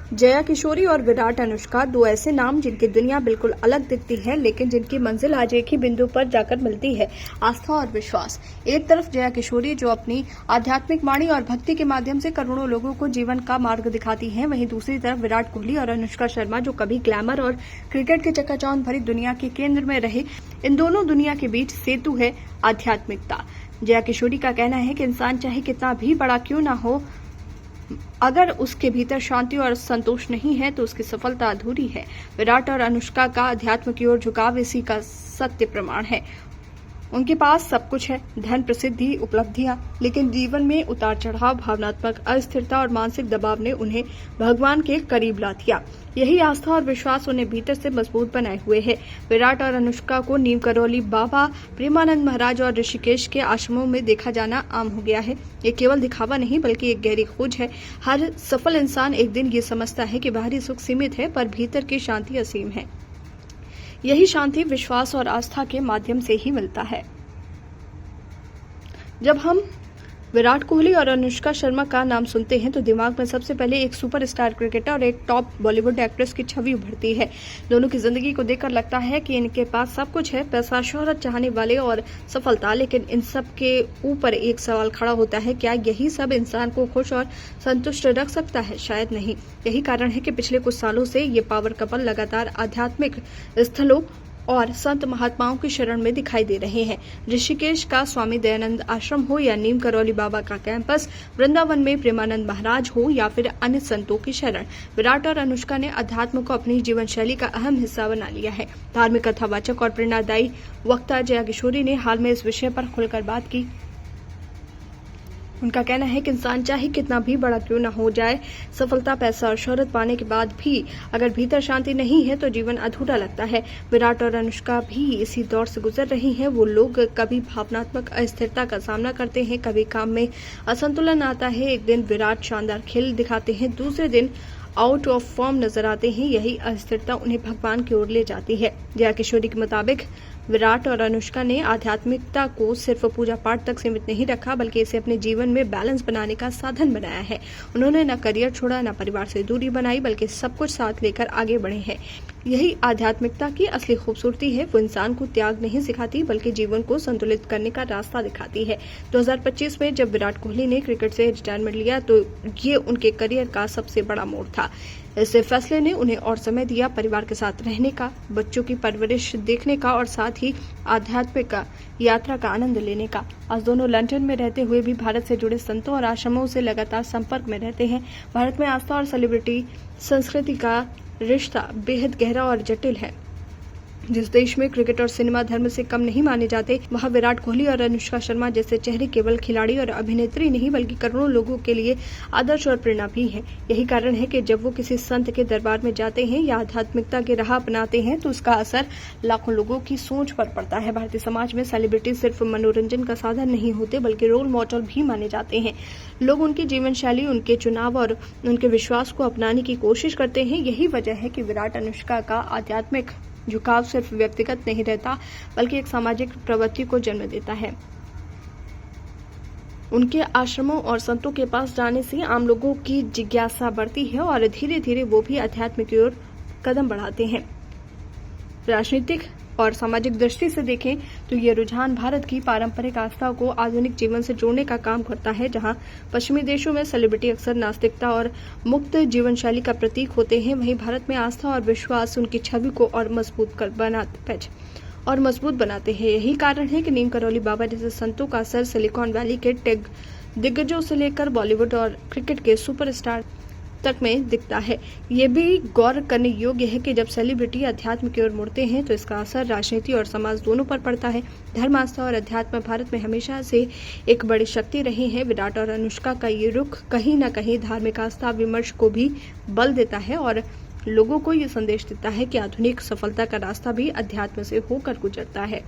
जया किशोरी और विराट अनुष्का दो ऐसे नाम जिनकी दुनिया बिल्कुल अलग दिखती है, लेकिन जिनकी मंजिल आज एक ही बिंदु पर जाकर मिलती है, आस्था और विश्वास। एक तरफ जया किशोरी जो अपनी आध्यात्मिक वाणी और भक्ति के माध्यम से करोड़ों लोगों को जीवन का मार्ग दिखाती हैं, वहीं दूसरी तरफ विराट कोहली और अनुष्का शर्मा जो कभी ग्लैमर और क्रिकेट के चकाचौंध भरी दुनिया के केंद्र में रहे। इन दोनों दुनिया के बीच सेतु है आध्यात्मिकता। जया किशोरी का कहना है कि इंसान चाहे कितना भी बड़ा क्यों ना हो, अगर उसके भीतर शांति और संतोष नहीं है तो उसकी सफलता अधूरी है। विराट और अनुष्का का अध्यात्म की ओर झुकाव इसी का सत्य प्रमाण है। उनके पास सब कुछ है, धन, प्रसिद्धि, उपलब्धियां, लेकिन जीवन में उतार चढ़ाव, भावनात्मक अस्थिरता और मानसिक दबाव ने उन्हें भगवान के करीब ला दिया। यही आस्था और विश्वास उन्हें भीतर से मजबूत बनाए हुए है। विराट और अनुष्का को नीम करौली बाबा, प्रेमानंद महाराज और ऋषिकेश के आश्रमों में देखा जाना आम हो गया है। ये केवल दिखावा नहीं बल्कि एक गहरी खोज है। हर सफल इंसान एक दिन ये समझता है कि बाहरी सुख सीमित है पर भीतर की शांति असीम है। यही शांति विश्वास और आस्था के माध्यम से ही मिलता है। जब हम विराट कोहली और अनुष्का शर्मा का नाम सुनते हैं तो दिमाग में सबसे पहले एक सुपरस्टार क्रिकेटर और एक टॉप बॉलीवुड एक्ट्रेस की छवि उभरती है। दोनों की जिंदगी को देखकर लगता है कि इनके पास सब कुछ है, पैसा, शोहरत, चाहने वाले और सफलता, लेकिन इन सब के ऊपर एक सवाल खड़ा होता है, क्या यही सब इंसान को खुश और संतुष्ट रख सकता है? शायद नहीं। यही कारण है कि पिछले कुछ सालों से ये पावर कपल लगातार आध्यात्मिक स्थलों और संत महात्माओं की शरण में दिखाई दे रहे हैं। ऋषिकेश का स्वामी दयानंद आश्रम हो या नीम करौली बाबा का कैंपस, वृंदावन में प्रेमानंद महाराज हो या फिर अन्य संतों की शरण, विराट और अनुष्का ने अध्यात्म को अपनी जीवन शैली का अहम हिस्सा बना लिया है। धार्मिक कथावाचक और प्रेरणादायी वक्ता जया किशोरी ने हाल में इस विषय पर खुलकर बात की। उनका कहना है कि इंसान चाहे कितना भी बड़ा क्यों न हो जाए, सफलता, पैसा और शोहरत पाने के बाद भी अगर भीतर शांति नहीं है तो जीवन अधूरा लगता है। विराट और अनुष्का भी इसी दौर से गुजर रही हैं। वो लोग कभी भावनात्मक अस्थिरता का सामना करते हैं, कभी काम में असंतुलन आता है। एक दिन विराट शानदार खेल दिखाते हैं, दूसरे दिन आउट ऑफ फॉर्म नजर आते हैं। यही अस्थिरता उन्हें भगवान की ओर ले जाती है। जया किशोरी के मुताबिक विराट और अनुष्का ने आध्यात्मिकता को सिर्फ पूजा पाठ तक सीमित नहीं रखा, बल्कि इसे अपने जीवन में बैलेंस बनाने का साधन बनाया है। उन्होंने न करियर छोड़ा, न परिवार से दूरी बनाई, बल्कि सब कुछ साथ लेकर आगे बढ़े हैं। यही आध्यात्मिकता की असली खूबसूरती है। वो इंसान को त्याग नहीं सिखाती बल्कि जीवन को संतुलित करने का रास्ता दिखाती है। 2025 में जब विराट कोहली ने क्रिकेट से रिटायरमेंट लिया तो ये उनके करियर का सबसे बड़ा मोड़ था। इस फैसले ने उन्हें और समय दिया, परिवार के साथ रहने का, बच्चों की परवरिश देखने का और साथ ही आध्यात्मिक यात्रा का आनंद लेने का। आज दोनों लंदन में रहते हुए भी भारत से जुड़े संतों और आश्रमों से लगातार संपर्क में रहते हैं। भारत में आस्था और सेलिब्रिटी संस्कृति का रिश्ता बेहद गहरा और जटिल है। जिस देश में क्रिकेट और सिनेमा धर्म से कम नहीं माने जाते, वहां विराट कोहली और अनुष्का शर्मा जैसे चेहरे केवल खिलाड़ी और अभिनेत्री नहीं बल्कि करोड़ों लोगों के लिए आदर्श और प्रेरणा भी हैं। यही कारण है कि जब वो किसी संत के दरबार में जाते हैं या आध्यात्मिकता की राह अपनाते हैं तो उसका असर लाखों लोगों की सोच पर पड़ता है। भारतीय समाज में सेलिब्रिटी सिर्फ मनोरंजन का साधन नहीं होते बल्कि रोल मॉडल भी माने जाते हैं। लोग उनकी जीवन शैली, उनके चुनाव और उनके विश्वास को अपनाने की कोशिश करते हैं। यही वजह है कि विराट अनुष्का का आध्यात्मिक झुकाव सिर्फ व्यक्तिगत नहीं रहता बल्कि एक सामाजिक प्रवृत्ति को जन्म देता है। उनके आश्रमों और संतों के पास जाने से आम लोगों की जिज्ञासा बढ़ती है और धीरे धीरे वो भी अध्यात्म की ओर कदम बढ़ाते हैं। राजनीतिक और सामाजिक दृष्टि से देखें तो ये रुझान भारत की पारंपरिक आस्था को आधुनिक जीवन से जोड़ने का काम करता है। जहां पश्चिमी देशों में सेलिब्रिटी अक्सर नास्तिकता और मुक्त जीवन शैली का प्रतीक होते हैं, वहीं भारत में आस्था और विश्वास उनकी छवि को और मजबूत बनाते हैं। यही कारण है कि नीम करौली बाबा जैसे संतों का असर सिलिकॉन वैली के टेक दिग्गजों से लेकर बॉलीवुड और क्रिकेट के सुपरस्टार तक में दिखता है। ये भी गौर करने योग्य है कि जब सेलिब्रिटी अध्यात्म की ओर मुड़ते हैं तो इसका असर राजनीति और समाज दोनों पर पड़ता है। धर्म, आस्था और अध्यात्म भारत में हमेशा से एक बड़ी शक्ति रहे हैं। विराट और अनुष्का का ये रुख कहीं न कहीं धार्मिक आस्था विमर्श को भी बल देता है और लोगों को ये संदेश देता है कि आधुनिक सफलता का रास्ता भी अध्यात्म से होकर गुजरता है।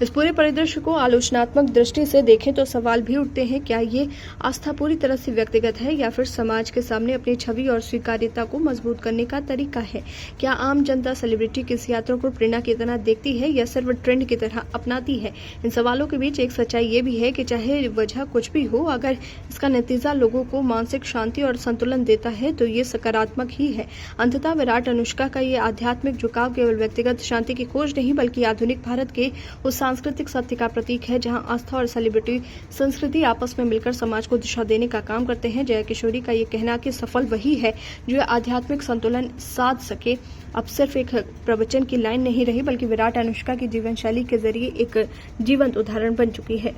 इस पूरे परिदृश्य को आलोचनात्मक दृष्टि से देखें तो सवाल भी उठते हैं, क्या ये आस्था पूरी तरह से व्यक्तिगत है या फिर समाज के सामने अपनी छवि और स्वीकार्यता को मजबूत करने का तरीका है? क्या आम जनता सेलिब्रिटी की इस यात्रा को प्रेरणा की तरह देखती है या सिर्फ ट्रेंड की तरह अपनाती है? इन सवालों के बीच एक सच्चाई ये भी है कि चाहे वजह कुछ भी हो, अगर इसका नतीजा लोगों को मानसिक शांति और संतुलन देता है तो ये सकारात्मक ही है। अंततः विराट अनुष्का का ये आध्यात्मिक झुकाव केवल व्यक्तिगत शांति की खोज नहीं बल्कि आधुनिक भारत के उस सांस्कृतिक सत्य का प्रतीक है जहां आस्था और सेलिब्रिटी संस्कृति आपस में मिलकर समाज को दिशा देने का काम करते हैं। जया किशोरी का ये कहना कि सफल वही है जो आध्यात्मिक संतुलन साध सके, अब सिर्फ एक प्रवचन की लाइन नहीं रही बल्कि विराट अनुष्का की जीवन शैली के जरिए एक जीवंत उदाहरण बन चुकी है।